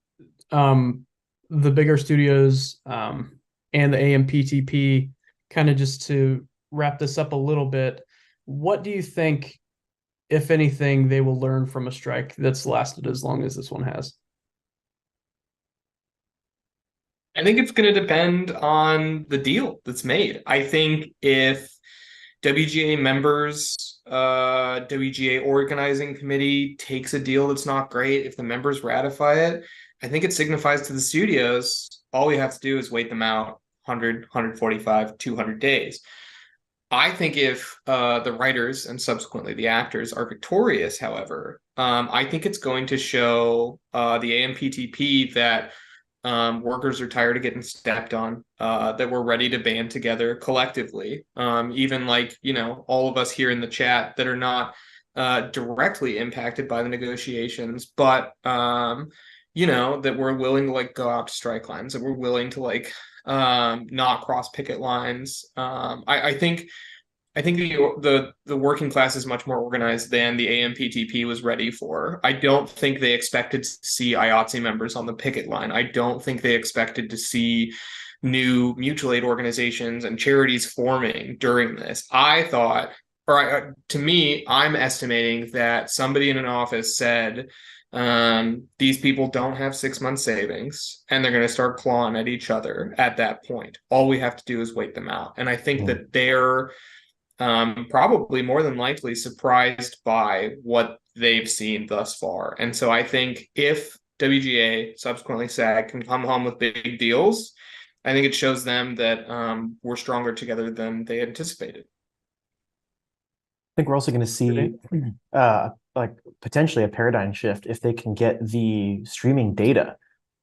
the bigger studios and the AMPTP, kind of just to wrap this up a little bit, what do you think, if anything, they will learn from a strike that's lasted as long as this one has? I think it's going to depend on the deal that's made. I think if WGA members, WGA organizing committee takes a deal that's not great, if the members ratify it, I think it signifies to the studios, all we have to do is wait them out 100, 145, 200 days. I think if the writers and subsequently the actors are victorious, however, I think it's going to show the AMPTP that workers are tired of getting stepped on, that we're ready to band together collectively. Even like, all of us here in the chat that are not directly impacted by the negotiations, but, that we're willing to like go out to strike lines, that we're willing to like not cross picket lines. I think the working class is much more organized than the AMPTP was ready for. I don't think they expected to see IATSE members on the picket line. I don't think they expected to see new mutual aid organizations and charities forming during this. I thought, to me, I'm estimating that somebody in an office said, these people don't have 6 months savings and they're going to start clawing at each other at that point. All we have to do is wait them out. And I think that they're probably more than likely surprised by what they've seen thus far. And so I think if WGA, subsequently SAG, can come home with big deals, I think it shows them that we're stronger together than they anticipated. think we're also going to see like potentially a paradigm shift if they can get the streaming data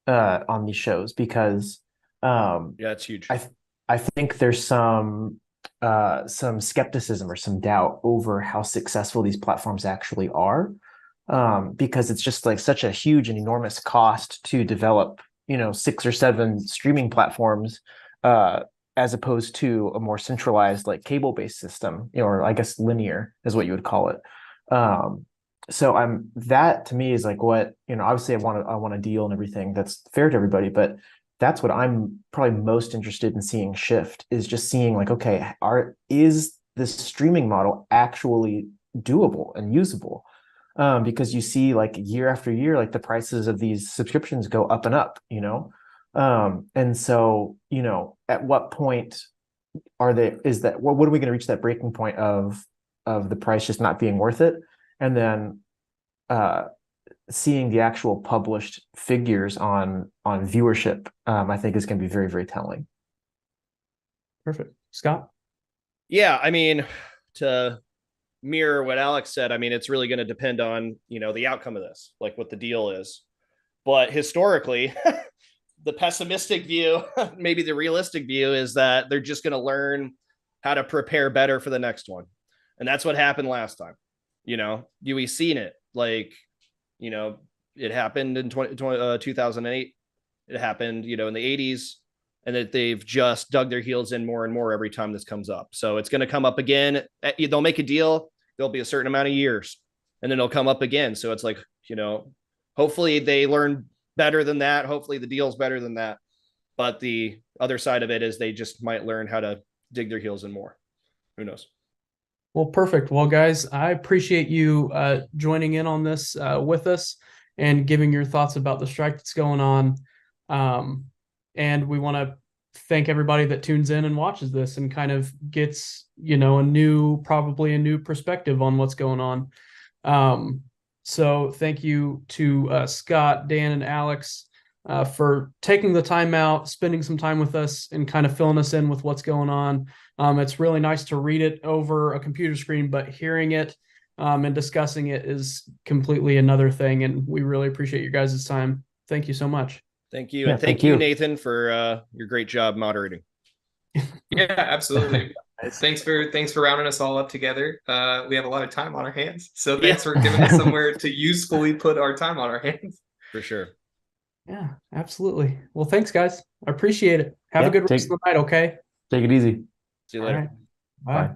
on these shows, because yeah, it's huge. I think there's some skepticism or some doubt over how successful these platforms actually are, because it's just like such a huge and enormous cost to develop, 6 or 7 streaming platforms, as opposed to a more centralized like cable-based system, or I guess linear is what you would call it. So that to me is like what, obviously I want a deal and everything that's fair to everybody, but that's what I'm probably most interested in seeing shift, is just seeing like, okay, is this streaming model actually doable and usable? Because you see like year after year, like the prices of these subscriptions go up and up, and so, at what point what are we going to reach that breaking point of the price just not being worth it? And then seeing the actual published figures on viewership, I think is going to be very, very telling. Perfect. Scott? Yeah, I mean, to mirror what Alex said, I mean, it's really going to depend on, the outcome of this, like what the deal is. But historically, the pessimistic view, maybe the realistic view, is that they're just going to learn how to prepare better for the next one. And that's what happened last time. We've seen it. Like, it happened in 2008. It happened, in the 80s, and that they've just dug their heels in more and more every time this comes up. So it's going to come up again. They'll make a deal. There'll be a certain amount of years, and then it'll come up again. So it's like, hopefully they learn better than that. Hopefully the deal's better than that. But the other side of it is they just might learn how to dig their heels in more. Who knows? Well, perfect. Well, guys, I appreciate you joining in on this with us and giving your thoughts about the strike that's going on. And we want to thank everybody that tunes in and watches this and kind of gets, probably a new perspective on what's going on. So thank you to Scott, Dan, and Alex for taking the time out, spending some time with us, and kind of filling us in with what's going on. It's really nice to read it over a computer screen, but hearing it and discussing it is completely another thing. And we really appreciate your guys' time. Thank you so much. Thank you. Yeah, and thank you, Nathan, for your great job moderating. Yeah, absolutely. Thanks for rounding us all up together. We have a lot of time on our hands, so thanks for giving us somewhere to usefully put our time on our hands. For sure. Yeah, absolutely. Well, thanks, guys. I appreciate it. Have a good rest of the night. Okay. Take it easy. See you later. Right. Bye.